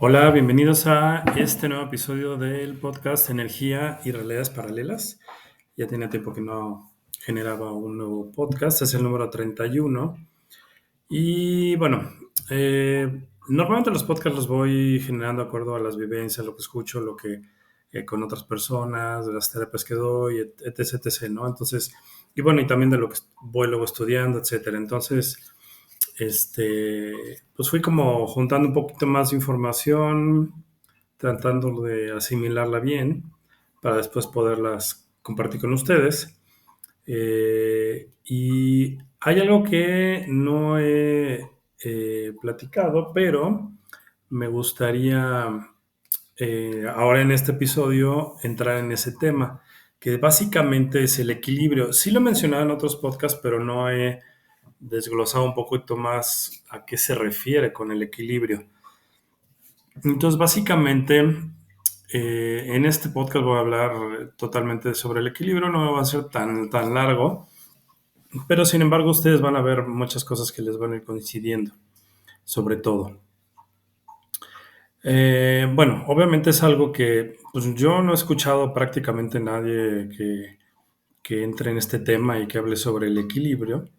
Hola, bienvenidos a este nuevo episodio del podcast Energía y Realidades Paralelas. Ya tenía tiempo que no generaba un nuevo podcast, es el número 31. Y bueno, normalmente los podcasts los voy generando de acuerdo a las vivencias, lo que escucho, lo que con otras personas, de las terapias que doy, etc, etc, ¿no? Entonces, y bueno, y también de lo que voy luego estudiando, etcétera. Entonces, pues fui como juntando un poquito más de información, tratando de asimilarla bien para después poderlas compartir con ustedes. Y hay algo que no he platicado, pero me gustaría ahora en este episodio entrar en ese tema, que básicamente es el equilibrio. Sí lo he mencionado en otros podcasts, pero no he desglosado un poquito más a qué se refiere con el equilibrio. Entonces, básicamente, en este podcast voy a hablar totalmente sobre el equilibrio, no va a ser tan largo, pero sin embargo ustedes van a ver muchas cosas que les van a ir coincidiendo, sobre todo. Bueno, obviamente es algo que pues, yo no he escuchado prácticamente nadie que entre en este tema y que hable sobre el equilibrio.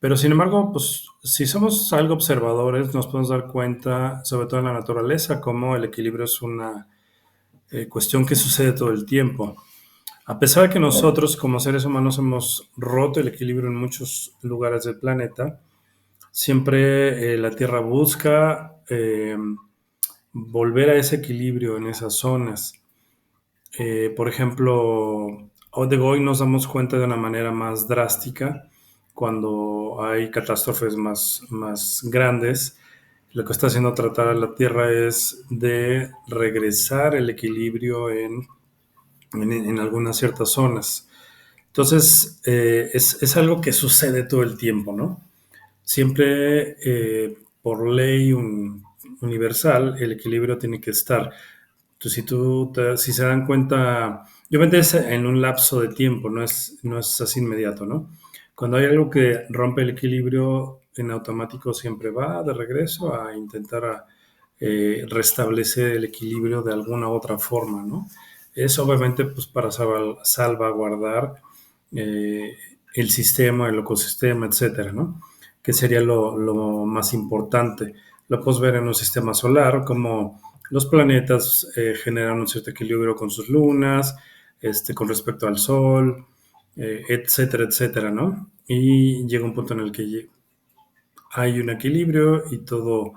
Pero sin embargo, pues si somos algo observadores, nos podemos dar cuenta, sobre todo en la naturaleza, cómo el equilibrio es una cuestión que sucede todo el tiempo. A pesar de que nosotros como seres humanos hemos roto el equilibrio en muchos lugares del planeta, siempre la Tierra busca volver a ese equilibrio en esas zonas. Por ejemplo, hoy nos damos cuenta de una manera más drástica cuando hay catástrofes más grandes. Lo que está haciendo tratar a la Tierra es de regresar el equilibrio en algunas ciertas zonas. Entonces, es algo que sucede todo el tiempo, ¿no? Siempre, por ley universal, el equilibrio tiene que estar. Entonces, si se dan cuenta, obviamente es en un lapso de tiempo, no es así inmediato, ¿no? Cuando hay algo que rompe el equilibrio, en automático siempre va de regreso a intentar restablecer el equilibrio de alguna u otra forma, ¿no? Es obviamente pues para salvaguardar eh, el sistema, el ecosistema, etcétera, ¿no? Que sería lo más importante. Lo puedes ver en un sistema solar, como los planetas generan un cierto equilibrio con sus lunas, con respecto al Sol, etcétera, etcétera, ¿no? Y llega un punto en el que hay un equilibrio y todo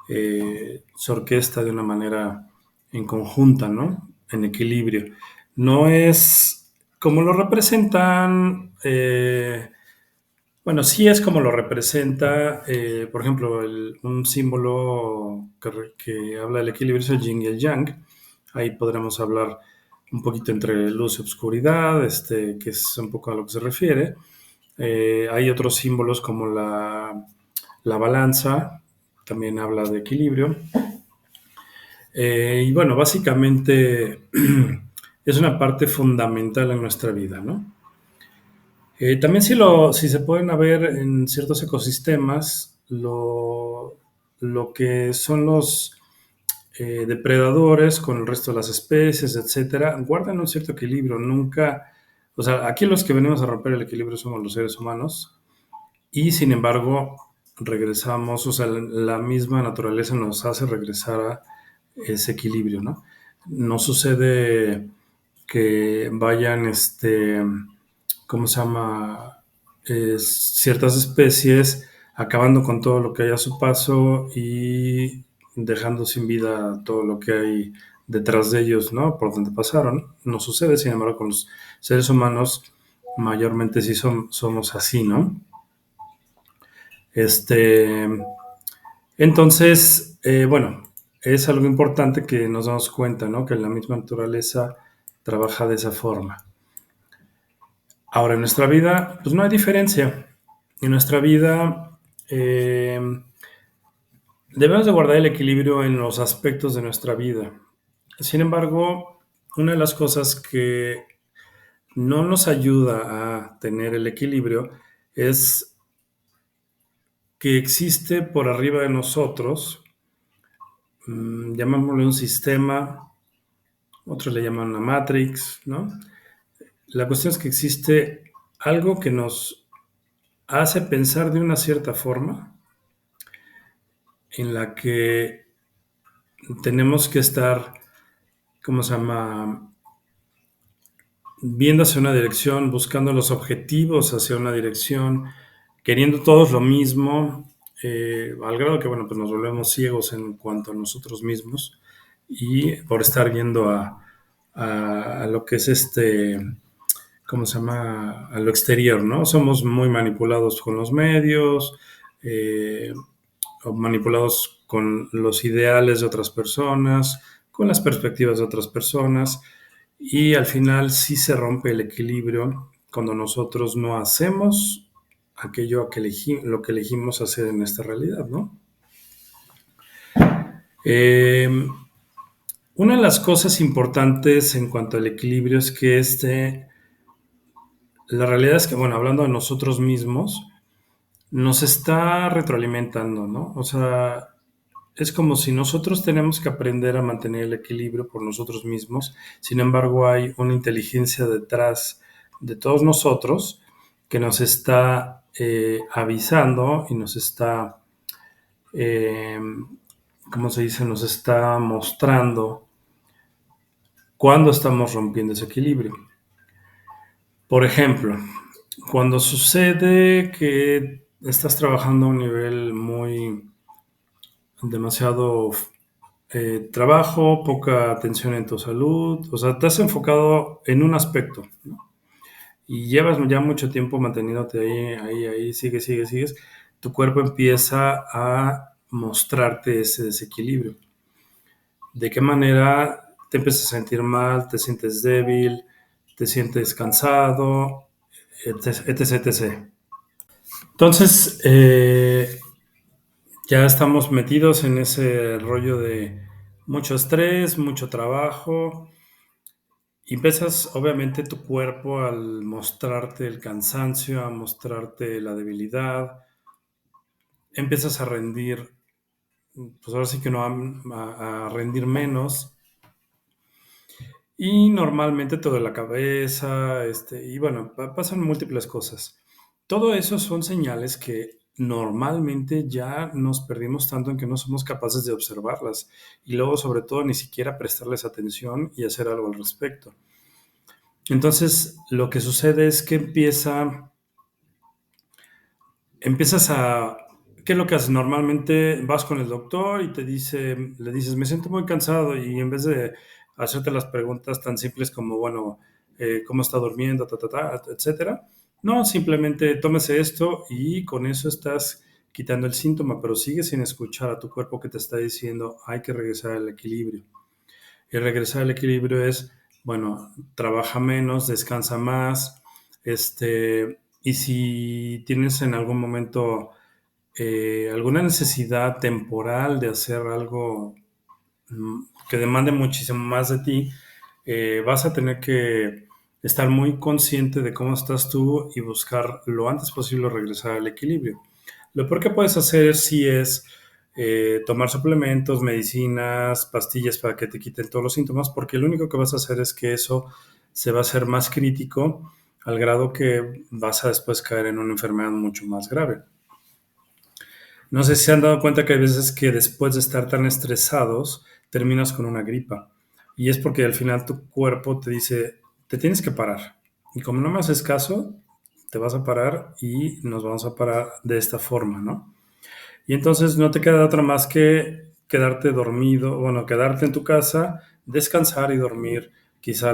se orquesta de una manera en conjunta, ¿no? En equilibrio. No es como lo representan, bueno, sí es como lo representa, por ejemplo, un símbolo que habla del equilibrio es el yin y el yang. Ahí podremos hablar un poquito entre luz y oscuridad, que es un poco a lo que se refiere. Hay otros símbolos como la balanza, también habla de equilibrio. Y bueno, básicamente es una parte fundamental en nuestra vida, ¿no? También si se pueden ver en ciertos ecosistemas, lo que son los depredadores con el resto de las especies, etcétera, guardan un cierto equilibrio. Nunca, o sea, aquí los que venimos a romper el equilibrio somos los seres humanos y sin embargo regresamos, o sea, la misma naturaleza nos hace regresar a ese equilibrio, ¿no? No sucede que vayan, ¿cómo se llama? Ciertas especies acabando con todo lo que hay a su paso y dejando sin vida todo lo que hay detrás de ellos, ¿no? Por donde pasaron. No sucede, sin embargo, con los seres humanos mayormente sí somos así, ¿no? Este, entonces, bueno, es algo importante que nos damos cuenta, ¿no? Que la misma naturaleza trabaja de esa forma. Ahora, en nuestra vida, pues no hay diferencia. En nuestra vida eh, debemos de guardar el equilibrio en los aspectos de nuestra vida. Sin embargo, una de las cosas que no nos ayuda a tener el equilibrio es que existe por arriba de nosotros llamémosle un sistema, otros le llaman una matrix, ¿no? La cuestión es que existe algo que nos hace pensar de una cierta forma en la que tenemos que estar, ¿cómo se llama? Viendo hacia una dirección, buscando los objetivos hacia una dirección, queriendo todos lo mismo, al grado que, bueno, pues nos volvemos ciegos en cuanto a nosotros mismos y por estar viendo a lo que es ¿cómo se llama? A lo exterior, ¿no? Somos muy manipulados con los medios, eh, o manipulados con los ideales de otras personas, con las perspectivas de otras personas, y al final sí se rompe el equilibrio cuando nosotros no hacemos aquello lo que elegimos hacer en esta realidad, ¿no? Eh, una de las cosas importantes en cuanto al equilibrio es que la realidad es que, bueno, hablando de nosotros mismos, nos está retroalimentando, ¿no? O sea, es como si nosotros tenemos que aprender a mantener el equilibrio por nosotros mismos. Sin embargo, hay una inteligencia detrás de todos nosotros que nos está avisando y nos está, eh, ¿cómo se dice? Nos está mostrando cuándo estamos rompiendo ese equilibrio. Por ejemplo, cuando sucede que estás trabajando a un nivel demasiado trabajo, poca atención en tu salud, o sea, te has enfocado en un aspecto, ¿no? Y llevas ya mucho tiempo manteniéndote ahí, sigues, tu cuerpo empieza a mostrarte ese desequilibrio. ¿De qué manera te empiezas a sentir mal, te sientes débil, te sientes cansado, etc. Entonces, ya estamos metidos en ese rollo de mucho estrés, mucho trabajo, y empiezas, obviamente, tu cuerpo al mostrarte el cansancio, a mostrarte la debilidad, empiezas a rendir, pues ahora sí que no a rendir menos, y normalmente te duele la cabeza, y bueno, pasan múltiples cosas. Todo eso son señales que normalmente ya nos perdimos tanto en que no somos capaces de observarlas y luego sobre todo ni siquiera prestarles atención y hacer algo al respecto. Entonces lo que sucede es que empiezas a... ¿Qué es lo que haces? Normalmente vas con el doctor y le dices, me siento muy cansado y en vez de hacerte las preguntas tan simples como, bueno, ¿cómo está durmiendo, etcétera? No, simplemente tómese esto y con eso estás quitando el síntoma, pero sigues sin escuchar a tu cuerpo que te está diciendo, hay que regresar al equilibrio. Y regresar al equilibrio es, bueno, trabaja menos, descansa más, y si tienes en algún momento alguna necesidad temporal de hacer algo que demande muchísimo más de ti, vas a tener que estar muy consciente de cómo estás tú y buscar lo antes posible regresar al equilibrio. Lo peor que puedes hacer sí es tomar suplementos, medicinas, pastillas para que te quiten todos los síntomas, porque lo único que vas a hacer es que eso se va a hacer más crítico al grado que vas a después caer en una enfermedad mucho más grave. No sé si se han dado cuenta que hay veces que después de estar tan estresados terminas con una gripa. Y es porque al final tu cuerpo te dice, te tienes que parar. Y como no me haces caso, te vas a parar y nos vamos a parar de esta forma, ¿no? Y entonces no te queda otra más que quedarte dormido, bueno, quedarte en tu casa, descansar y dormir quizá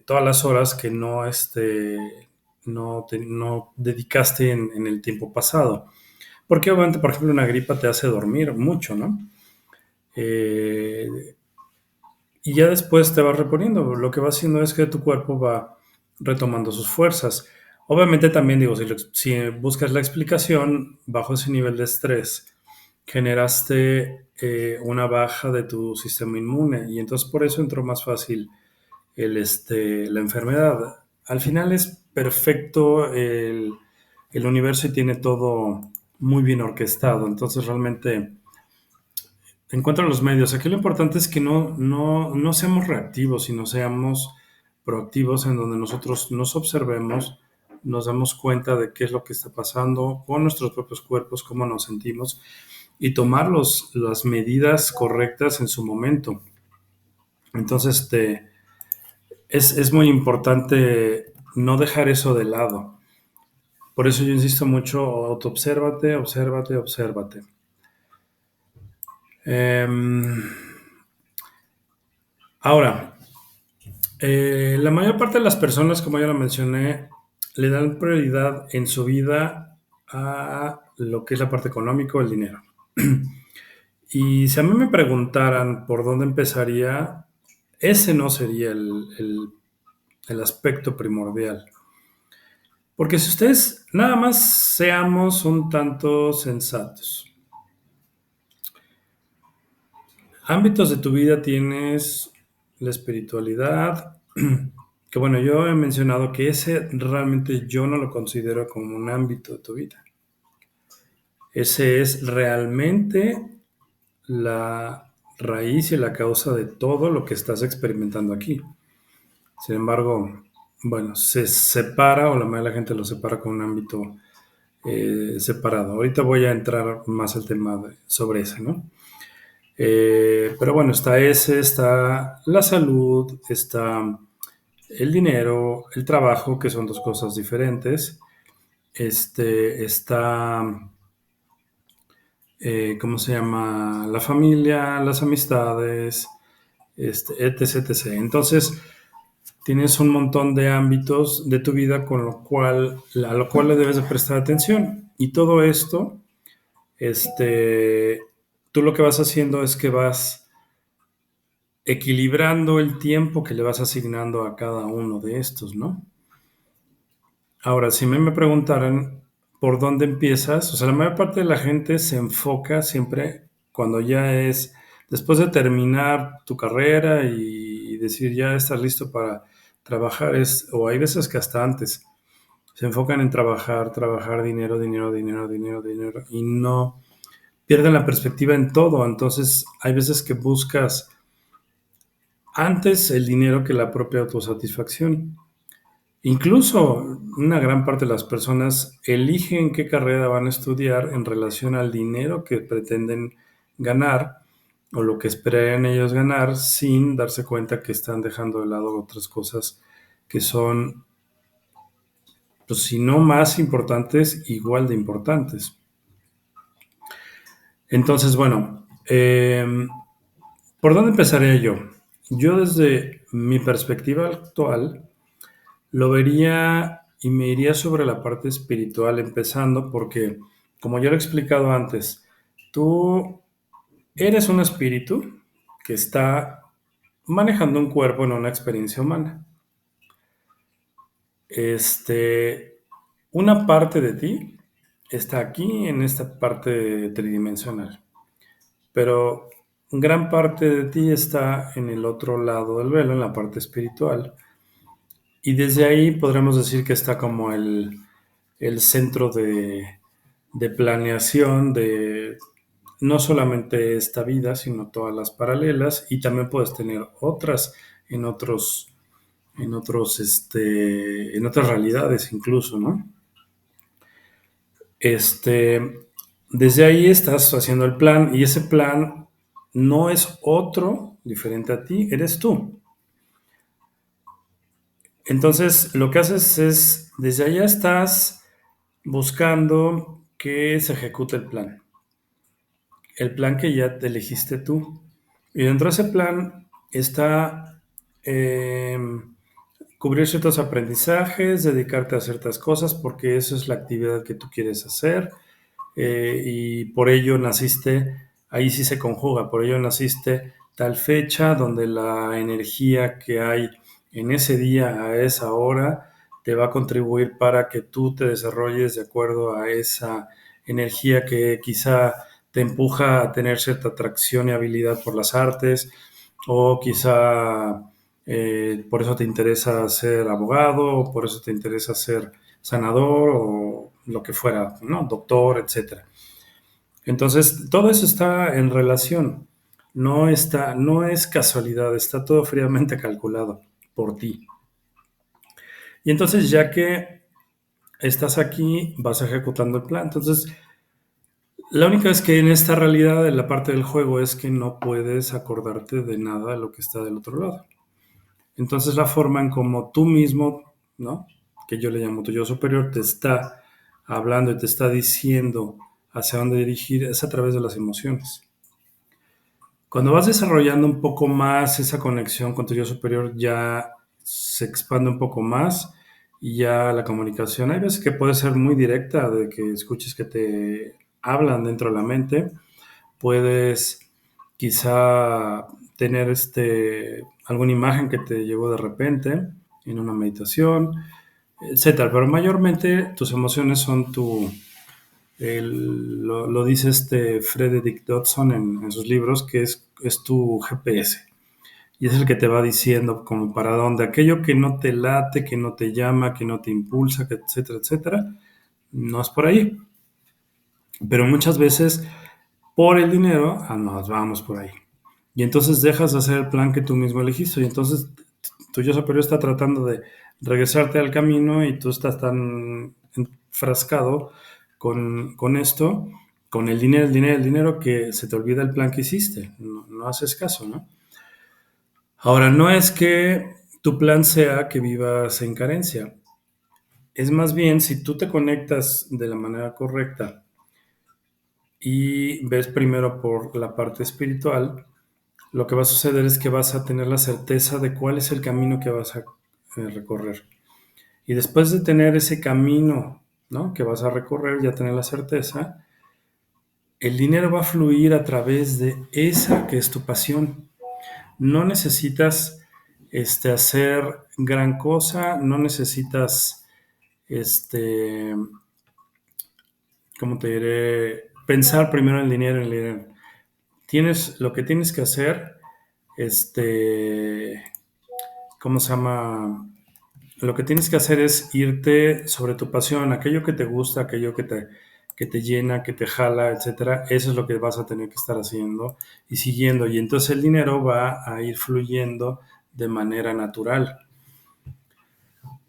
todas las horas que no dedicaste en el tiempo pasado. Porque obviamente, por ejemplo, una gripa te hace dormir mucho, ¿no? Eh, y ya después te vas reponiendo. Lo que va haciendo es que tu cuerpo va retomando sus fuerzas. Obviamente también digo, si buscas la explicación, bajo ese nivel de estrés, generaste una baja de tu sistema inmune y entonces por eso entró más fácil la enfermedad. Al final es perfecto el universo y tiene todo muy bien orquestado. Entonces realmente encuentra los medios. Aquí lo importante es que no seamos reactivos, sino seamos proactivos en donde nosotros nos observemos, nos damos cuenta de qué es lo que está pasando con nuestros propios cuerpos, cómo nos sentimos y tomar las medidas correctas en su momento. Entonces, es muy importante no dejar eso de lado. Por eso yo insisto mucho, autoobsérvate, obsérvate, obsérvate. Ahora, la mayor parte de las personas, como ya lo mencioné, le dan prioridad en su vida a lo que es la parte económica, el dinero. Y si a mí me preguntaran por dónde empezaría, ese no sería el aspecto primordial. Porque si ustedes nada más seamos un tanto sensatos, ámbitos de tu vida tienes la espiritualidad, que bueno, yo he mencionado que ese realmente yo no lo considero como un ámbito de tu vida. Ese es realmente la raíz y la causa de todo lo que estás experimentando aquí. Sin embargo, bueno, se separa o la mayoría de la gente lo separa con un ámbito separado. Ahorita voy a entrar más al tema sobre ese, ¿no? Pero bueno, está ese, está la salud, está el dinero, el trabajo, que son dos cosas diferentes. Está, ¿cómo se llama? La familia, las amistades, etc, etc. Entonces, tienes un montón de ámbitos de tu vida a lo cual le debes de prestar atención. Y todo esto, tú lo que vas haciendo es que vas equilibrando el tiempo que le vas asignando a cada uno de estos, ¿no? Ahora, si me preguntaran por dónde empiezas, o sea, la mayor parte de la gente se enfoca siempre cuando ya es, después de terminar tu carrera y decir ya estás listo para trabajar, o hay veces que hasta antes, se enfocan en trabajar, trabajar, dinero, dinero, dinero, dinero, dinero, y no pierden la perspectiva en todo. Entonces, hay veces que buscas antes el dinero que la propia autosatisfacción. Incluso una gran parte de las personas eligen qué carrera van a estudiar en relación al dinero que pretenden ganar o lo que esperarían ellos ganar sin darse cuenta que están dejando de lado otras cosas que son, pues si no más importantes, igual de importantes. Entonces, bueno, ¿por dónde empezaré yo? Yo desde mi perspectiva actual lo vería y me iría sobre la parte espiritual, empezando porque, como ya lo he explicado antes, tú eres un espíritu que está manejando un cuerpo en una experiencia humana. Una parte de ti está aquí en esta parte tridimensional, pero gran parte de ti está en el otro lado del velo, en la parte espiritual. Y desde ahí podremos decir que está como el centro de planeación de no solamente esta vida, sino todas las paralelas, y también puedes tener otras en en otras realidades incluso, ¿no? Desde ahí estás haciendo el plan y ese plan no es otro diferente a ti, eres tú. Entonces, lo que haces es, desde allá estás buscando que se ejecute el plan que ya te elegiste tú. Y dentro de ese plan está eh, cubrir ciertos aprendizajes, dedicarte a ciertas cosas, porque esa es la actividad que tú quieres hacer. Y por ello naciste, ahí sí se conjuga, por ello naciste tal fecha donde la energía que hay en ese día, a esa hora, te va a contribuir para que tú te desarrolles de acuerdo a esa energía que quizá te empuja a tener cierta atracción y habilidad por las artes, o quizá por eso te interesa ser abogado, o por eso te interesa ser sanador, o lo que fuera, ¿no? Doctor, etcétera. Entonces, todo eso está en relación. No es casualidad, está todo fríamente calculado por ti. Y entonces, ya que estás aquí, vas ejecutando el plan. Entonces, la única es que en esta realidad, en la parte del juego, es que no puedes acordarte de nada de lo que está del otro lado. Entonces, la forma en como tú mismo, ¿no? Que yo le llamo tu yo superior, te está hablando y te está diciendo hacia dónde dirigir, es a través de las emociones. Cuando vas desarrollando un poco más esa conexión con tu yo superior, ya se expande un poco más y ya la comunicación, hay veces que puede ser muy directa, de que escuches que te hablan dentro de la mente, puedes quizá tener alguna imagen que te llegó de repente en una meditación, etcétera. Pero mayormente tus emociones son lo dice Frederick Dodson en sus libros, que es tu GPS. Y es el que te va diciendo como para dónde. Aquello que no te late, que no te llama, que no te impulsa, que etcétera, etcétera, no es por ahí. Pero muchas veces por el dinero, nos vamos por ahí. Y entonces dejas de hacer el plan que tú mismo elegiste. Y entonces tu yo superior está tratando de regresarte al camino y tú estás tan enfrascado con esto, con el dinero, el dinero, el dinero, que se te olvida el plan que hiciste. No, no haces caso, ¿no? Ahora, no es que tu plan sea que vivas en carencia. Es más bien, si tú te conectas de la manera correcta y ves primero por la parte espiritual, lo que va a suceder es que vas a tener la certeza de cuál es el camino que vas a recorrer. Y después de tener ese camino, ¿no?, que vas a recorrer, ya tener la certeza, el dinero va a fluir a través de esa que es tu pasión. No necesitas hacer gran cosa, no necesitas, este, ¿cómo te diré? Pensar primero en el dinero, en el dinero. Lo que tienes que hacer, ¿cómo se llama? Lo que tienes que hacer es irte sobre tu pasión, aquello que te gusta, aquello que te llena, que te jala, etcétera. Eso es lo que vas a tener que estar haciendo y siguiendo. Y entonces el dinero va a ir fluyendo de manera natural.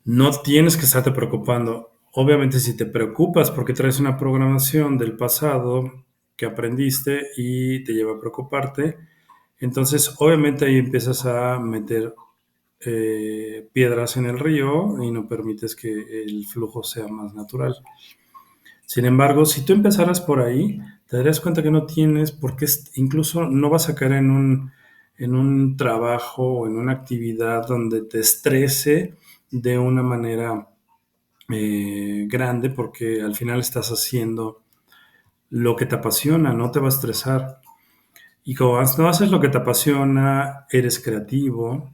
No tienes que estarte preocupando. Obviamente, si te preocupas porque traes una programación del pasado que aprendiste y te lleva a preocuparte, entonces obviamente ahí empiezas a meter piedras en el río y no permites que el flujo sea más natural. Sin embargo, si tú empezaras por ahí, te darías cuenta que no tienes, porque incluso no vas a caer en un trabajo o en una actividad donde te estrese de una manera grande, porque al final estás haciendo lo que te apasiona, no te va a estresar. Y como no haces lo que te apasiona, eres creativo,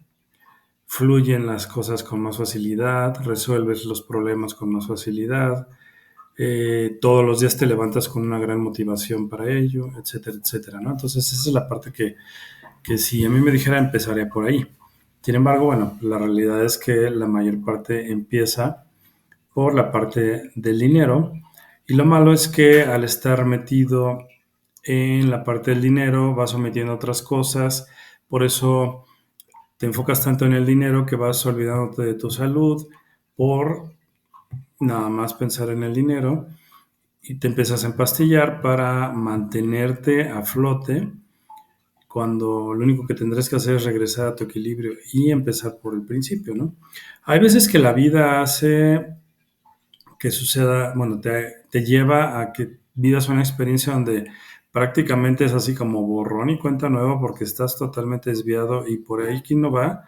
fluyen las cosas con más facilidad, resuelves los problemas con más facilidad, todos los días te levantas con una gran motivación para ello, etcétera, etcétera, ¿no? Entonces esa es la parte que si a mí me dijera empezaría por ahí. Sin embargo, bueno, la realidad es que la mayor parte empieza por la parte del dinero, y lo malo es que al estar metido en la parte del dinero vas omitiendo otras cosas, por eso te enfocas tanto en el dinero que vas olvidándote de tu salud por nada más pensar en el dinero, y te empiezas a empastillar para mantenerte a flote, cuando lo único que tendrás que hacer es regresar a tu equilibrio y empezar por el principio, ¿no? Hay veces que la vida hace que suceda, bueno, te lleva a que vivas una experiencia donde prácticamente es así como borrón y cuenta nueva, porque estás totalmente desviado y por ahí que no va,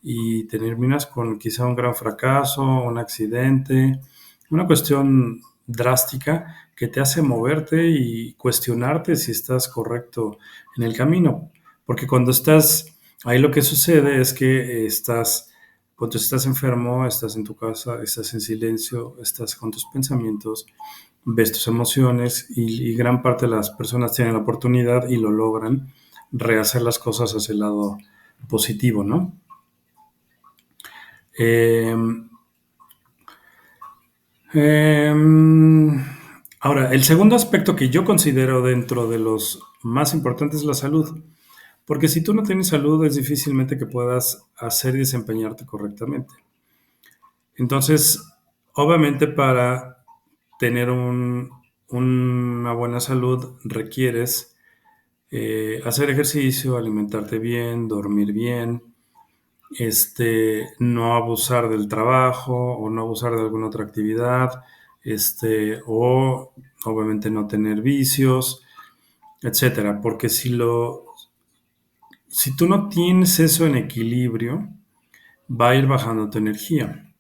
y terminas con quizá un gran fracaso, un accidente, una cuestión drástica que te hace moverte y cuestionarte si estás correcto en el camino. Porque cuando estás ahí, lo que sucede es que cuando estás enfermo, estás en tu casa, estás en silencio, estás con tus pensamientos, ves tus emociones, y gran parte de las personas tienen la oportunidad y lo logran rehacer las cosas hacia el lado positivo, ¿no? Eh, eh, Ahora, el segundo aspecto que yo considero dentro de los más importantes es la salud. Porque si tú no tienes salud es difícilmente que puedas hacer y desempeñarte correctamente. Entonces, obviamente para tener una buena salud requieres hacer ejercicio, alimentarte bien, dormir bien, no abusar del trabajo o no abusar de alguna otra actividad, o obviamente no tener vicios, etcétera. Porque si tú no tienes eso en equilibrio, va a ir bajando tu energía.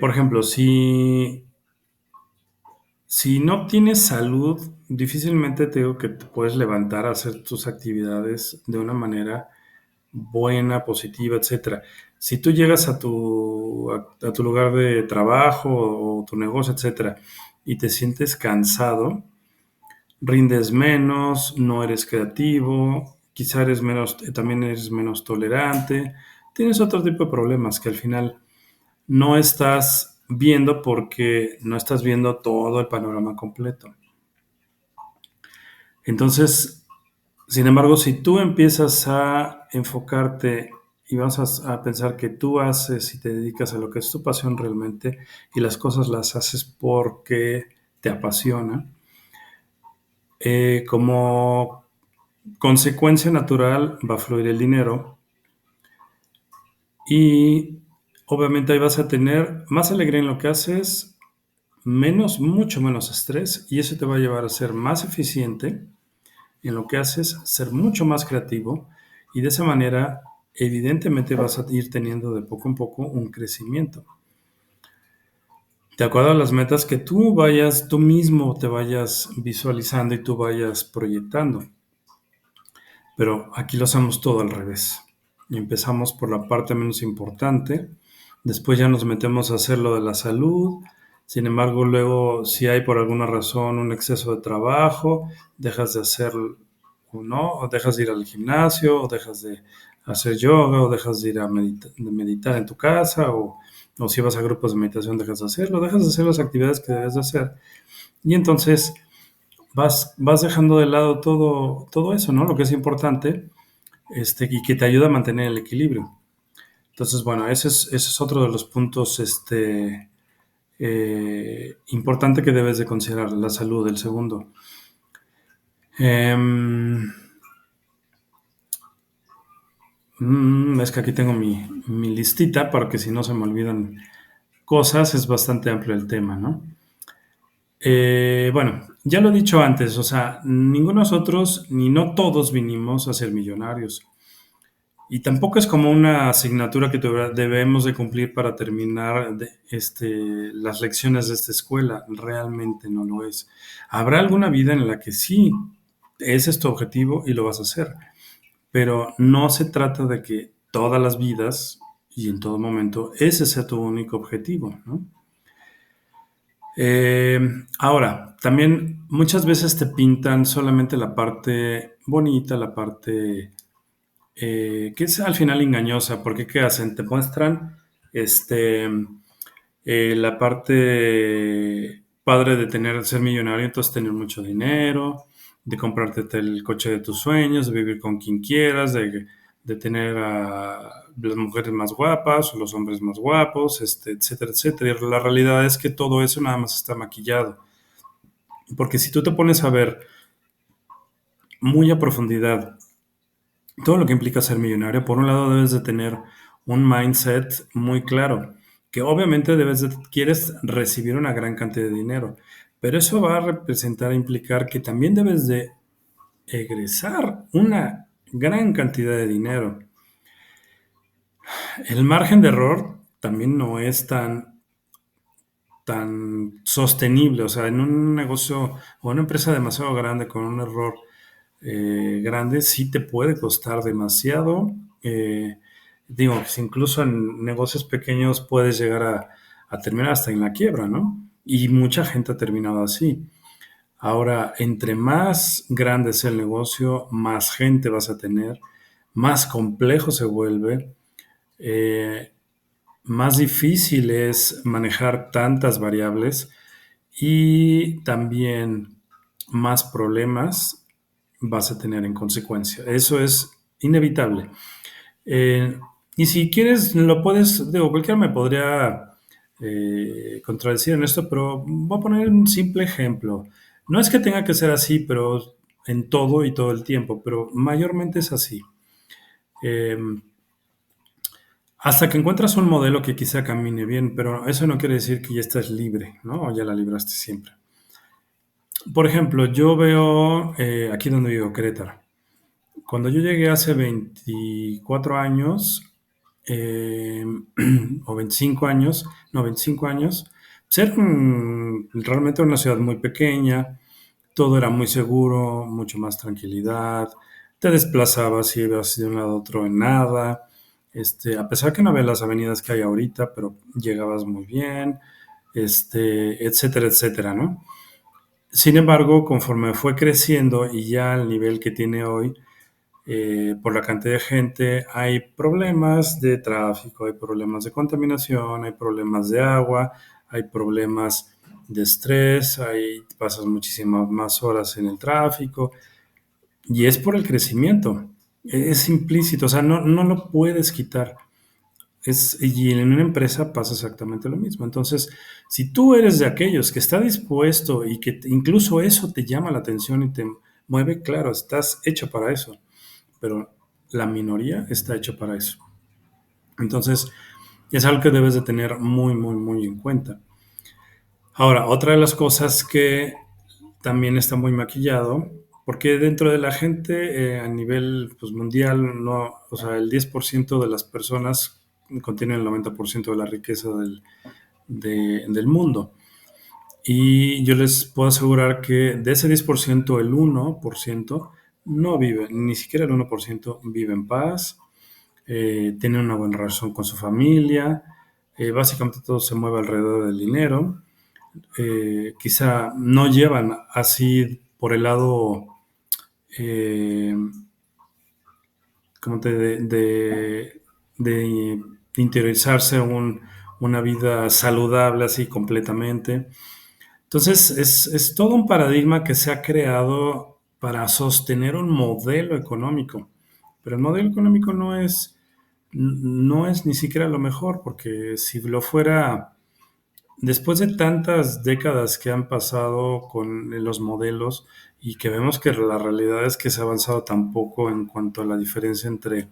Por ejemplo, si no tienes salud, difícilmente te digo que te puedes levantar a hacer tus actividades de una manera buena, positiva, etcétera. Si tú llegas a tu lugar de trabajo o tu negocio, etcétera, y te sientes cansado, rindes menos, no eres creativo, quizá también eres menos tolerante, tienes otro tipo de problemas que al final no estás viendo porque no estás viendo todo el panorama completo. Entonces, sin embargo, si tú empiezas a enfocarte y vas a pensar que tú haces y te dedicas a lo que es tu pasión realmente y las cosas las haces porque te apasiona, como consecuencia natural va a fluir el dinero y obviamente ahí vas a tener más alegría en lo que haces, mucho menos estrés y eso te va a llevar a ser más eficiente en lo que haces, ser mucho más creativo y de esa manera evidentemente vas a ir teniendo de poco en poco un crecimiento. De acuerdo a las metas que tú mismo te vayas visualizando y tú vayas proyectando. Pero aquí lo hacemos todo al revés. Y empezamos por la parte menos importante, después ya nos metemos a hacer lo de la salud, sin embargo luego si hay por alguna razón un exceso de trabajo, dejas de hacer o no, o dejas de ir al gimnasio, o dejas de hacer yoga, o dejas de ir a meditar en tu casa, o si vas a grupos de meditación dejas de hacerlo, dejas de hacer las actividades que debes de hacer. Y entonces vas dejando de lado todo eso, ¿no? Lo que es importante, y que te ayuda a mantener el equilibrio. Entonces, bueno, ese es otro de los puntos, importante que debes de considerar, la salud, el segundo. Em, es que aquí tengo mi listita para que si no se me olvidan cosas, es bastante amplio el tema, ¿no? Bueno, ya lo he dicho antes, o sea, ninguno de nosotros, ni no todos vinimos a ser millonarios. Y tampoco es como una asignatura que debemos de cumplir para terminar las lecciones de esta escuela. Realmente no lo es. Habrá alguna vida en la que sí, ese es tu objetivo y lo vas a hacer. Pero no se trata de que todas las vidas y en todo momento ese sea tu único objetivo, ¿no? Eh, Ahora, también muchas veces te pintan solamente la parte bonita, la parte que es al final engañosa, porque ¿qué hacen? Te muestran este, la parte padre de ser millonario, entonces tener mucho dinero, de comprarte el coche de tus sueños, de vivir con quien quieras, de tener a las mujeres más guapas o los hombres más guapos, etcétera, etcétera. Y la realidad es que todo eso nada más está maquillado. Porque si tú te pones a ver muy a profundidad todo lo que implica ser millonario, por un lado debes de tener un mindset muy claro, que obviamente quieres recibir una gran cantidad de dinero, pero eso va a representar, implicar que también debes de egresar una gran cantidad de dinero. El margen de error también no es tan sostenible, o sea, en un negocio o una empresa demasiado grande con un error grande sí te puede costar demasiado. Digo, pues incluso en negocios pequeños puedes llegar a terminar hasta en la quiebra, ¿no? Y mucha gente ha terminado así. Ahora, entre más grande es el negocio, más gente vas a tener, más complejo se vuelve, eh, más difícil es manejar tantas variables y también más problemas vas a tener en consecuencia. Eso es inevitable. Eh, y si quieres, lo puedes, digo, cualquiera me podría contradecir en esto, pero voy a poner un simple ejemplo. No es que tenga que ser así, pero en todo y todo el tiempo, pero mayormente es así. Eh, Hasta que encuentras un modelo que quizá camine bien, pero eso no quiere decir que ya estás libre, ¿no? O ya la libraste siempre. Por ejemplo, yo veo aquí donde vivo, Querétaro. Cuando yo llegué hace 24 años, eh, o 25 años, no, 25 años, ser realmente una ciudad muy pequeña, todo era muy seguro, mucho más tranquilidad, te desplazabas y ibas de un lado a otro en nada, a pesar que no había las avenidas que hay ahorita, pero llegabas muy bien, etcétera, etcétera, ¿no? Sin embargo, conforme fue creciendo y ya al nivel que tiene hoy, por la cantidad de gente, hay problemas de tráfico, hay problemas de contaminación, hay problemas de agua, hay problemas de estrés, pasas muchísimas más horas en el tráfico y es por el crecimiento. Es implícito, o sea, no lo puedes quitar. Y en una empresa pasa exactamente lo mismo. Entonces, si tú eres de aquellos que está dispuesto y que incluso eso te llama la atención y te mueve, claro, estás hecho para eso, pero la minoría está hecha para eso. Entonces, es algo que debes de tener muy, muy, muy en cuenta. Ahora, otra de las cosas que también está muy maquillado, porque dentro de la gente a nivel pues, mundial, no, o sea, el 10% de las personas contienen el 90% de la riqueza del mundo. Y yo les puedo asegurar que de ese 10%, el 1% no vive, ni siquiera el 1% vive en paz, tienen una buena relación con su familia, básicamente todo se mueve alrededor del dinero, quizá no llevan así por el lado eh, como de interiorizarse una vida saludable así completamente. Entonces es todo un paradigma que se ha creado para sostener un modelo económico, pero el modelo económico no es ni siquiera lo mejor, porque si lo fuera, después de tantas décadas que han pasado con los modelos y que vemos que la realidad es que se ha avanzado tan poco en cuanto a la diferencia entre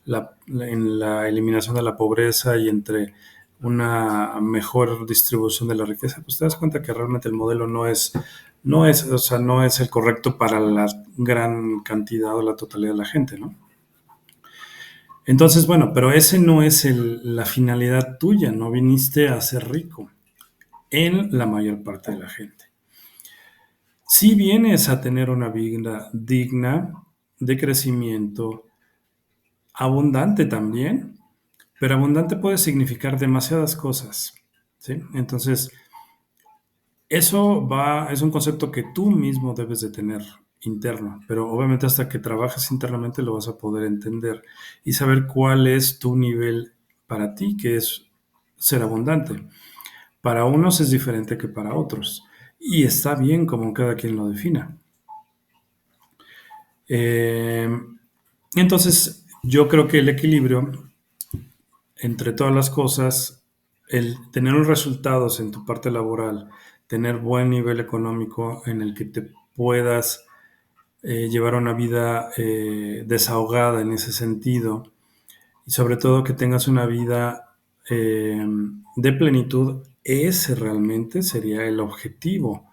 en la eliminación de la pobreza y entre una mejor distribución de la riqueza, pues te das cuenta que realmente el modelo o sea, no es el correcto para la gran cantidad o la totalidad de la gente, ¿no? Entonces, bueno, pero ese no es la finalidad tuya, no viniste a ser rico en la mayor parte de la gente. Si vienes a tener una vida digna de crecimiento, abundante también, pero abundante puede significar demasiadas cosas, ¿sí? Entonces, es un concepto que tú mismo debes de tener interno, pero obviamente hasta que trabajes internamente lo vas a poder entender y saber cuál es tu nivel para ti, que es ser abundante. Para unos es diferente que para otros y está bien como cada quien lo defina. Eh, entonces, yo creo que el equilibrio entre todas las cosas, el tener los resultados en tu parte laboral, tener buen nivel económico en el que te puedas llevar una vida desahogada en ese sentido y sobre todo que tengas una vida de plenitud, ese realmente sería el objetivo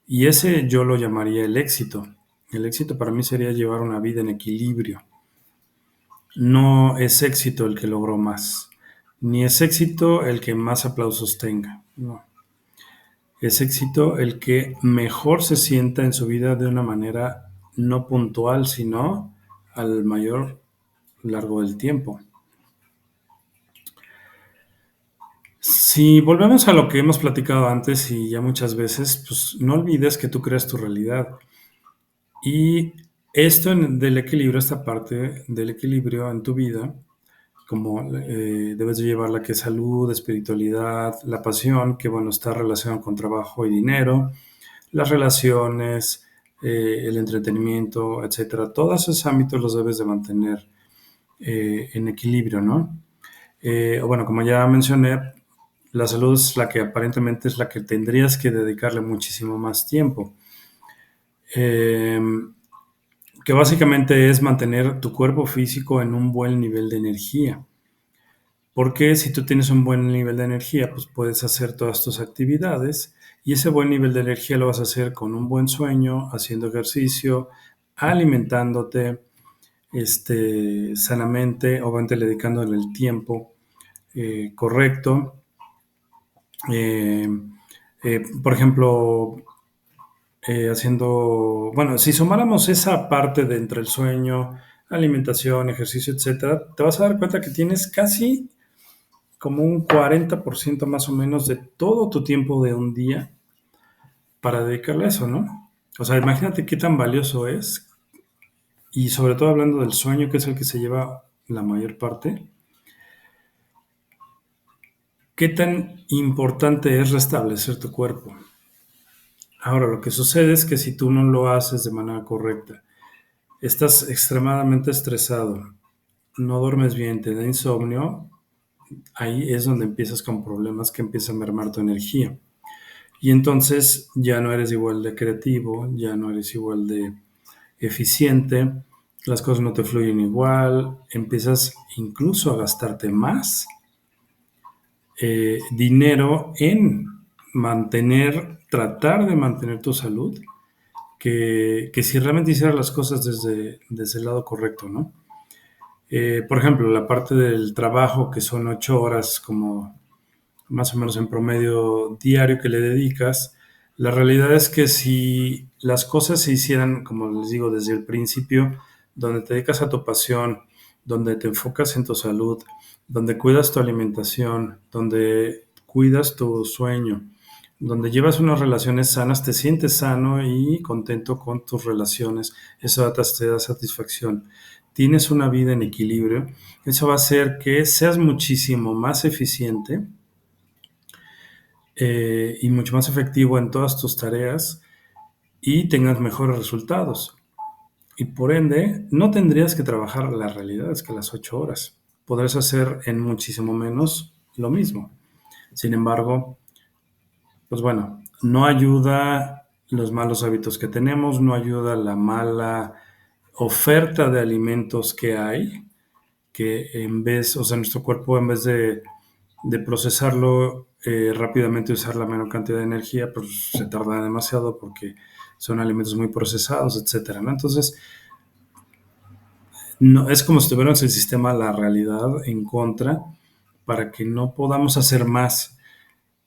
y ese yo lo llamaría el éxito. El éxito para mí sería llevar una vida en equilibrio. No es éxito el que logró más, ni es éxito el que más aplausos tenga. No. Es éxito el que mejor se sienta en su vida de una manera no puntual, sino al mayor largo del tiempo. Si volvemos a lo que hemos platicado antes y ya muchas veces, pues no olvides que tú creas tu realidad. Y del equilibrio, esta parte del equilibrio en tu vida, como debes de llevar la que es salud, espiritualidad, la pasión, que bueno, está relacionado con trabajo y dinero, las relaciones, el entretenimiento, etcétera. Todos esos ámbitos los debes de mantener en equilibrio, ¿no? Bueno, como ya mencioné, la salud es la que aparentemente es la que tendrías que dedicarle muchísimo más tiempo. Eh, que básicamente es mantener tu cuerpo físico en un buen nivel de energía. Porque si tú tienes un buen nivel de energía, pues puedes hacer todas tus actividades y ese buen nivel de energía lo vas a hacer con un buen sueño, haciendo ejercicio, alimentándote sanamente, obviamente dedicándole el tiempo correcto. Eh, por ejemplo, bueno, si sumáramos esa parte de entre el sueño, alimentación, ejercicio, etcétera, te vas a dar cuenta que tienes casi como un 40% más o menos de todo tu tiempo de un día para dedicarle a eso, ¿no? O sea, imagínate qué tan valioso es, y sobre todo hablando del sueño, que es el que se lleva la mayor parte, qué tan importante es restablecer tu cuerpo. Ahora, lo que sucede es que si tú no lo haces de manera correcta, estás extremadamente estresado, no duermes bien, te da insomnio, ahí es donde empiezas con problemas que empieza a mermar tu energía. Y entonces ya no eres igual de creativo, ya no eres igual de eficiente, las cosas no te fluyen igual, empiezas incluso a gastarte más dinero en tratar de mantener tu salud, que si realmente hicieras las cosas desde el lado correcto, ¿no? Por ejemplo, la parte del trabajo, que son 8 horas como más o menos en promedio diario que le dedicas, la realidad es que si las cosas se hicieran, como les digo, desde el principio, donde te dedicas a tu pasión, donde te enfocas en tu salud, donde cuidas tu alimentación, donde cuidas tu sueño, donde llevas unas relaciones sanas, te sientes sano y contento con tus relaciones, eso te da satisfacción. Tienes una vida en equilibrio, eso va a hacer que seas muchísimo más eficiente y mucho más efectivo en todas tus tareas y tengas mejores resultados. Y por ende, no tendrías que trabajar, la realidad es que las 8 horas. Podrás hacer en muchísimo menos lo mismo. Sin embargo, pues bueno, no ayuda los malos hábitos que tenemos, no ayuda la mala oferta de alimentos que hay, que o sea, nuestro cuerpo en vez de procesarlo rápidamente y usar la menor cantidad de energía, pues se tarda demasiado porque son alimentos muy procesados, etcétera, ¿no? Entonces, no, es como si tuviéramos el sistema, la realidad en contra para que no podamos hacer más.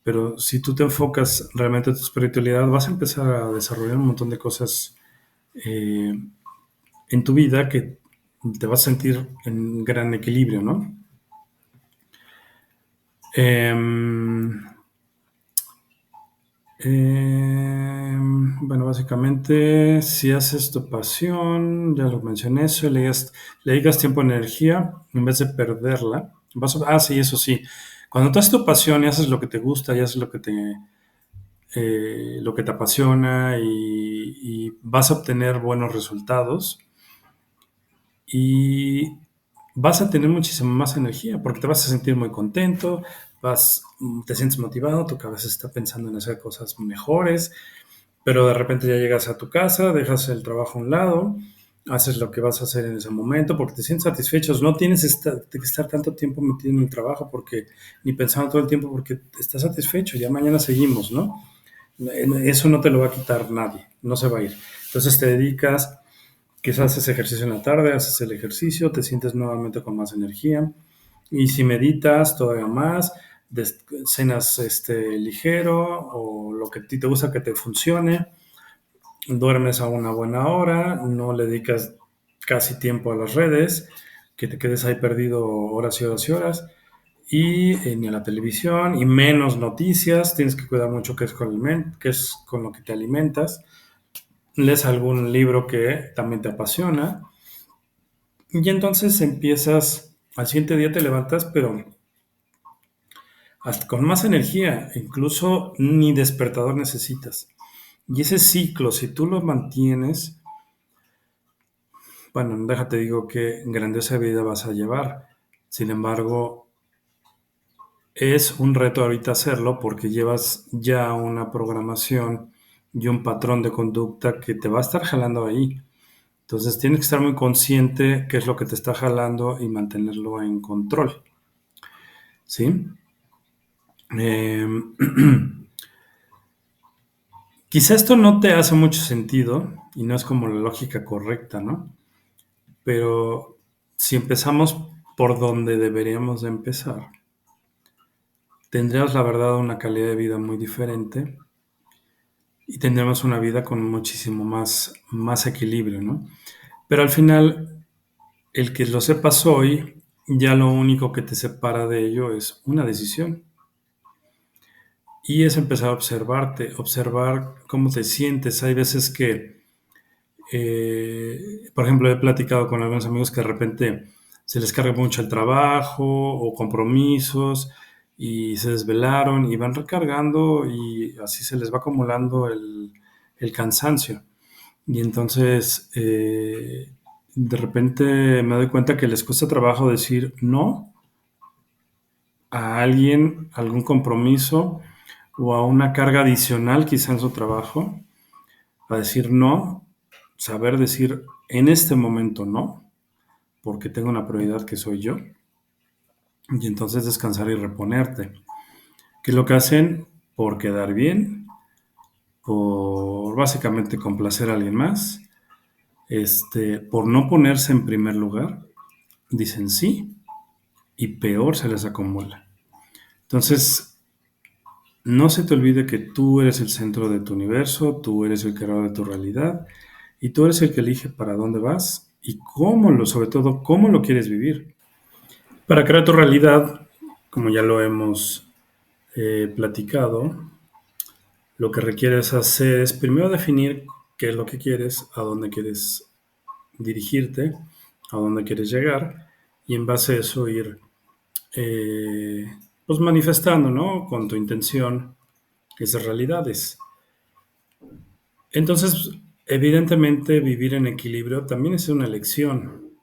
Pero si tú te enfocas realmente en tu espiritualidad, vas a empezar a desarrollar un montón de cosas eh, en tu vida que te vas a sentir en gran equilibrio, ¿no? Em, bueno, básicamente, si haces tu pasión, ya lo mencioné, eso, le dedicas tiempo y energía en vez de perderla. Sí, eso sí. Cuando tú haces tu pasión y haces lo que te gusta y haces lo que te apasiona y vas a obtener buenos resultados y vas a tener muchísima más energía porque te vas a sentir muy contento, te sientes motivado, tu cabeza está pensando en hacer cosas mejores, pero de repente ya llegas a tu casa, dejas el trabajo a un lado, haces lo que vas a hacer en ese momento porque te sientes satisfecho, no tienes que estar tanto tiempo metido en el trabajo porque ni pensando todo el tiempo porque estás satisfecho, ya mañana seguimos, ¿no? Eso no te lo va a quitar nadie, no se va a ir. Entonces te dedicas, quizás haces ejercicio en la tarde, haces el ejercicio, te sientes nuevamente con más energía. Y si meditas todavía más, cenas ligero o lo que a ti te gusta que te funcione, duermes a una buena hora, no le dedicas casi tiempo a las redes, que te quedes ahí perdido horas y horas y horas, y ni a la televisión, y menos noticias, tienes que cuidar mucho qué es con lo que te alimentas, lees algún libro que también te apasiona, y entonces empiezas, al siguiente día te levantas, pero hasta con más energía, incluso ni despertador necesitas. Y ese ciclo, si tú lo mantienes, bueno, déjate digo que grandiosa vida vas a llevar. Sin embargo, es un reto ahorita hacerlo porque llevas ya una programación y un patrón de conducta que te va a estar jalando ahí. Entonces tienes que estar muy consciente qué es lo que te está jalando y mantenerlo en control. ¿Sí? Eh, Quizá esto no te hace mucho sentido y no es como la lógica correcta, ¿no? Pero si empezamos por donde deberíamos de empezar, tendríamos la verdad una calidad de vida muy diferente y tendríamos una vida con muchísimo más equilibrio, ¿no? Pero al final, el que lo sepas hoy, ya lo único que te separa de ello es una decisión. Y es empezar a observarte, observar cómo te sientes. Hay veces que, por ejemplo, he platicado con algunos amigos que de repente se les carga mucho el trabajo o compromisos y se desvelaron y van recargando y así se les va acumulando el cansancio. Y entonces, de repente me doy cuenta que les cuesta trabajo decir no a alguien, a algún compromiso o a una carga adicional quizá en su trabajo, a decir no, saber decir en este momento no, porque tengo una prioridad que soy yo, y entonces descansar y reponerte. ¿Qué es lo que hacen? Por quedar bien, por básicamente complacer a alguien más, por no ponerse en primer lugar, dicen sí y peor se les acumula. Entonces, no se te olvide que tú eres el centro de tu universo, tú eres el creador de tu realidad y tú eres el que elige para dónde vas y sobre todo, cómo lo quieres vivir. Para crear tu realidad, como ya lo hemos platicado, lo que requieres hacer es primero definir qué es lo que quieres, a dónde quieres dirigirte, a dónde quieres llegar y en base a eso ir eh, pues manifestando, ¿no? Con tu intención esas realidades. Entonces, evidentemente vivir en equilibrio también es una elección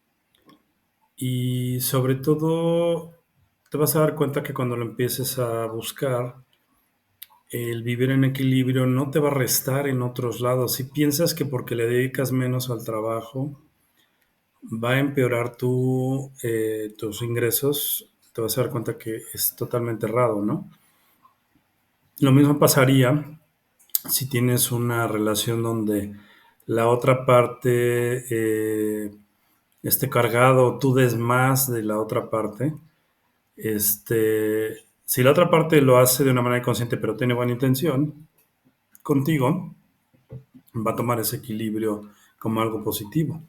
y sobre todo te vas a dar cuenta que cuando lo empieces a buscar, el vivir en equilibrio no te va a restar en otros lados. Si piensas que porque le dedicas menos al trabajo va a empeorar tus ingresos, te vas a dar cuenta que es totalmente errado, ¿no? Lo mismo pasaría si tienes una relación donde la otra parte esté cargado, tú des más de la otra parte. Si la otra parte lo hace de una manera consciente pero tiene buena intención contigo, va a tomar ese equilibrio como algo positivo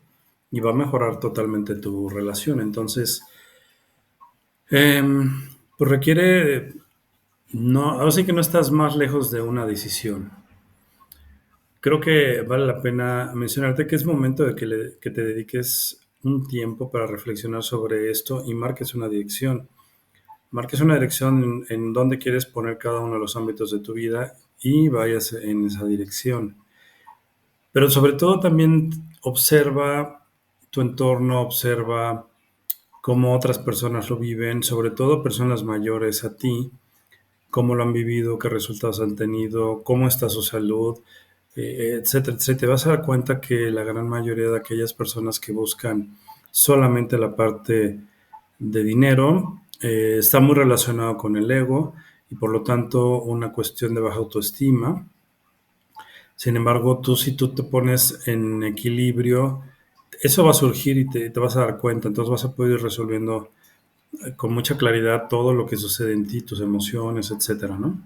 y va a mejorar totalmente tu relación. Entonces, pues requiere, no, ahora sí que no estás más lejos de una decisión. Creo que vale la pena mencionarte que es momento de que te dediques un tiempo para reflexionar sobre esto y marques una dirección. Marques una dirección en dónde quieres poner cada uno de los ámbitos de tu vida y vayas en esa dirección. Pero sobre todo también observa tu entorno, observa cómo otras personas lo viven, sobre todo personas mayores a ti, cómo lo han vivido, qué resultados han tenido, cómo está su salud, etcétera, etcétera. Te vas a dar cuenta que la gran mayoría de aquellas personas que buscan solamente la parte de dinero está muy relacionado con el ego y por lo tanto una cuestión de baja autoestima. Sin embargo, si tú te pones en equilibrio, eso va a surgir y te vas a dar cuenta, entonces vas a poder ir resolviendo con mucha claridad todo lo que sucede en ti, tus emociones, etcétera, ¿no?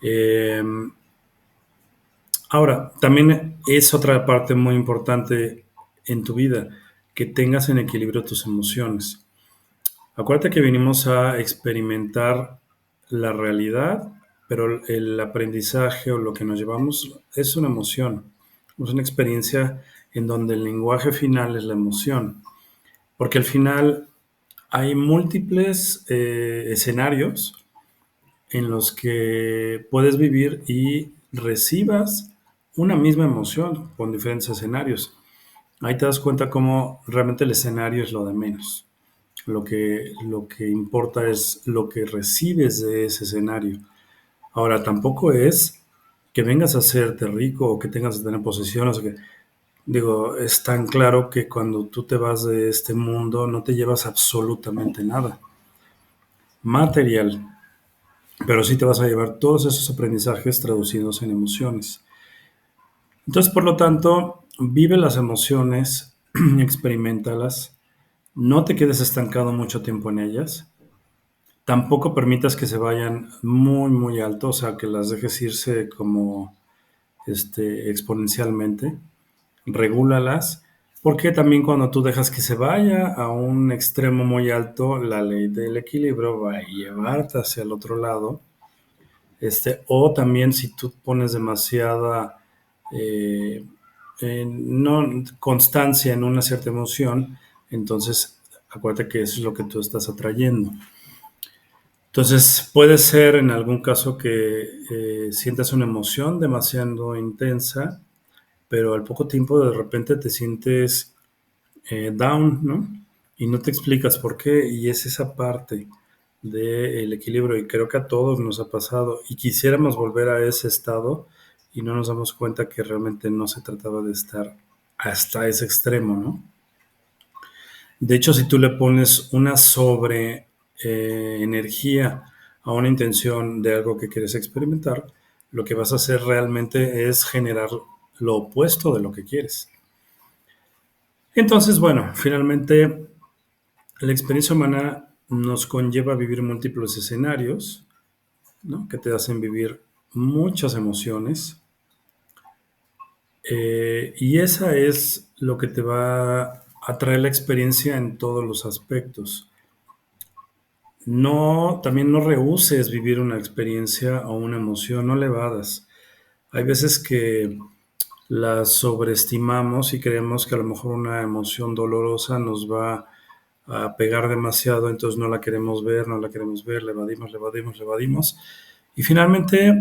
Eh, Ahora, también es otra parte muy importante en tu vida, que tengas en equilibrio tus emociones. Acuérdate que vinimos a experimentar la realidad, pero el aprendizaje o lo que nos llevamos es una emoción, es una experiencia en donde el lenguaje final es la emoción, porque al final hay múltiples escenarios en los que puedes vivir y recibas una misma emoción con diferentes escenarios. Ahí te das cuenta cómo realmente el escenario es lo de menos. Lo que importa es lo que recibes de ese escenario. Ahora, tampoco es que vengas a hacerte rico o que tengas que tener posesiones. Digo, es tan claro que cuando tú te vas de este mundo no te llevas absolutamente nada material, pero sí te vas a llevar todos esos aprendizajes traducidos en emociones. Entonces, por lo tanto, vive las emociones, experimentalas, no te quedes estancado mucho tiempo en ellas, tampoco permitas que se vayan muy, muy alto, o sea, que las dejes irse como exponencialmente, regúlalas, porque también cuando tú dejas que se vaya a un extremo muy alto, la ley del equilibrio va a llevarte hacia el otro lado. O también si tú pones demasiada eh, no, constancia en una cierta emoción, entonces acuérdate que eso es lo que tú estás atrayendo. Entonces puede ser en algún caso que sientas una emoción demasiado intensa, pero al poco tiempo de repente te sientes down, ¿no? Y no te explicas por qué, y es esa parte del equilibrio, y creo que a todos nos ha pasado, y quisiéramos volver a ese estado, y no nos damos cuenta que realmente no se trataba de estar hasta ese extremo, ¿no? De hecho, si tú le pones una sobre energía a una intención de algo que quieres experimentar, lo que vas a hacer realmente es generar lo opuesto de lo que quieres. Entonces, bueno, finalmente la experiencia humana nos conlleva a vivir múltiples escenarios, ¿no? Que te hacen vivir muchas emociones, y esa es lo que te va a traer la experiencia en todos los aspectos. No, también no rehuses vivir una experiencia o una emoción, no le evadas. Hay veces que la sobreestimamos y creemos que a lo mejor una emoción dolorosa nos va a pegar demasiado, entonces no la queremos ver, no la queremos ver, le evadimos, le evadimos, le evadimos. Y finalmente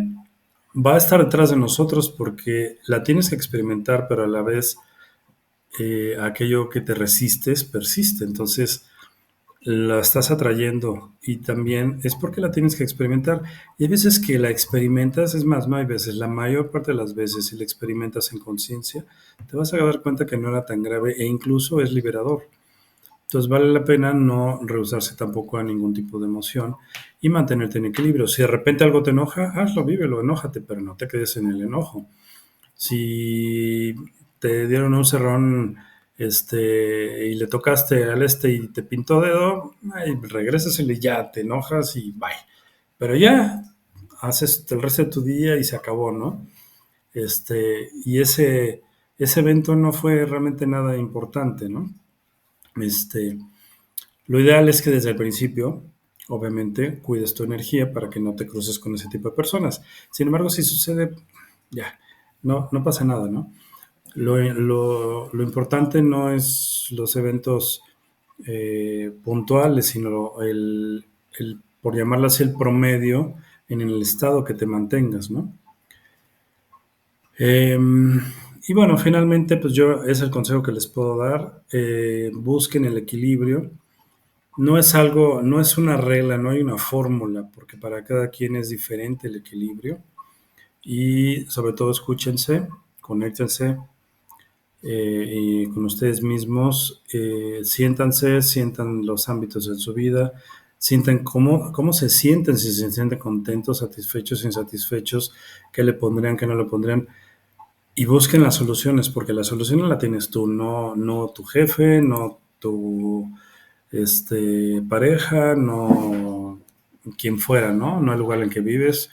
va a estar detrás de nosotros porque la tienes que experimentar, pero a la vez aquello que te resistes persiste. Entonces la estás atrayendo y también es porque la tienes que experimentar. Y hay veces que la experimentas, es más, no hay veces, la mayor parte de las veces, si la experimentas en conciencia, te vas a dar cuenta que no era tan grave e incluso es liberador. Entonces vale la pena no rehusarse tampoco a ningún tipo de emoción y mantenerte en equilibrio. Si de repente algo te enoja, hazlo, vívelo, enójate, pero no te quedes en el enojo. Si te dieron un cerrón y le tocaste al y te pintó dedo, ay, regrésasele y ya, te enojas y bye. Pero ya, haces el resto de tu día y se acabó, ¿no? Y ese evento no fue realmente nada importante, ¿no? Este, lo ideal es que desde el principio, obviamente, cuides tu energía para que no te cruces con ese tipo de personas. Sin embargo, si sucede, ya, no pasa nada, ¿no? Lo importante no es los eventos puntuales, sino por llamarlo así, el promedio en el estado que te mantengas, ¿no? Eh, y bueno, finalmente, pues yo es el consejo que les puedo dar. Busquen el equilibrio. No es algo, no es una regla, no hay una fórmula, porque para cada quien es diferente el equilibrio. Y sobre todo escúchense, conéctense y con ustedes mismos, siéntanse, sientan los ámbitos de su vida, sientan cómo se sienten, si se sienten contentos, satisfechos, insatisfechos, qué le pondrían, qué no le pondrían, y busquen las soluciones, porque la solución la tienes tú, no tu jefe, no tu pareja, no quien fuera, ¿no? No el lugar en que vives,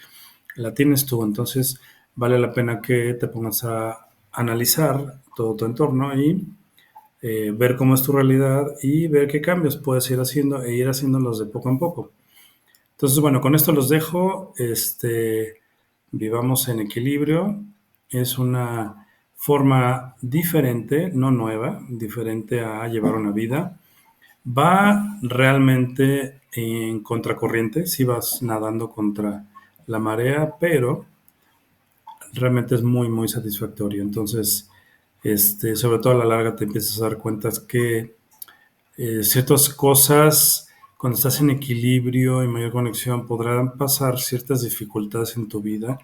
la tienes tú. Entonces, vale la pena que te pongas a analizar todo tu entorno y ver cómo es tu realidad y ver qué cambios puedes ir haciendo e ir haciéndolos de poco en poco. Entonces, bueno, con esto los dejo. Vivamos en equilibrio. Es una forma diferente, no nueva, diferente a llevar una vida. Va realmente en contracorriente, si vas nadando contra la marea, pero realmente es muy, muy satisfactorio. Entonces, sobre todo a la larga te empiezas a dar cuenta que ciertas cosas, cuando estás en equilibrio y mayor conexión, podrán pasar ciertas dificultades en tu vida,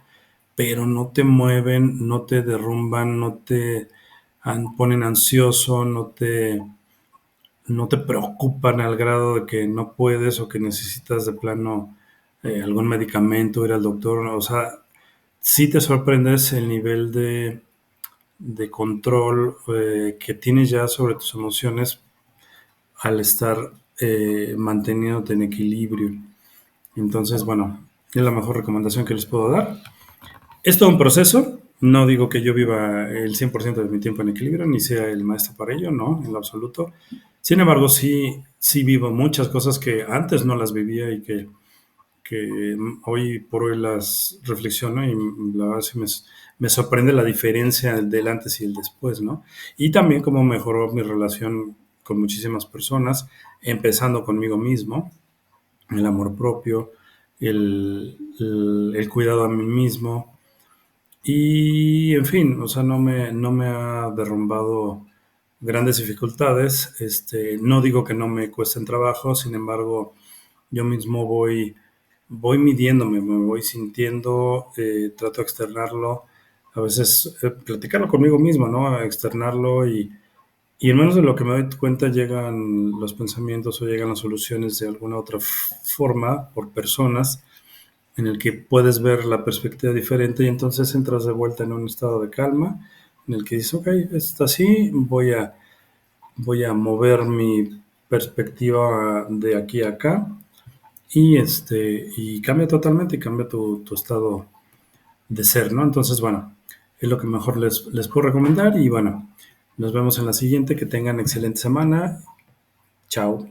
pero no te mueven, no te derrumban, no te ponen ansioso, no te preocupan al grado de que no puedes o que necesitas de plano algún medicamento, ir al doctor. O sea, sí te sorprendes el nivel de control que tienes ya sobre tus emociones al estar manteniéndote en equilibrio. Entonces, bueno, es la mejor recomendación que les puedo dar. Es todo un proceso. No digo que yo viva el 100% de mi tiempo en equilibrio, ni sea el maestro para ello, no, en lo absoluto. Sin embargo, sí vivo muchas cosas que antes no las vivía y que hoy por hoy las reflexiono y la verdad sí me sorprende la diferencia del antes y el después, ¿no? Y también cómo mejoró mi relación con muchísimas personas, empezando conmigo mismo, el amor propio, el cuidado a mí mismo, y, en fin, o sea, no me ha derrumbado grandes dificultades. No digo que no me cuesten trabajo, sin embargo, yo mismo voy midiéndome, me voy sintiendo, trato de externarlo, a veces platicarlo conmigo mismo, ¿no? Externarlo y en menos de lo que me doy cuenta llegan los pensamientos o llegan las soluciones de alguna otra forma por personas en el que puedes ver la perspectiva diferente y entonces entras de vuelta en un estado de calma en el que dices, ok, está así, voy a mover mi perspectiva de aquí a acá y cambia totalmente y cambia tu estado de ser, ¿no? Entonces, bueno, es lo que mejor les puedo recomendar y bueno, nos vemos en la siguiente, que tengan excelente semana, chao.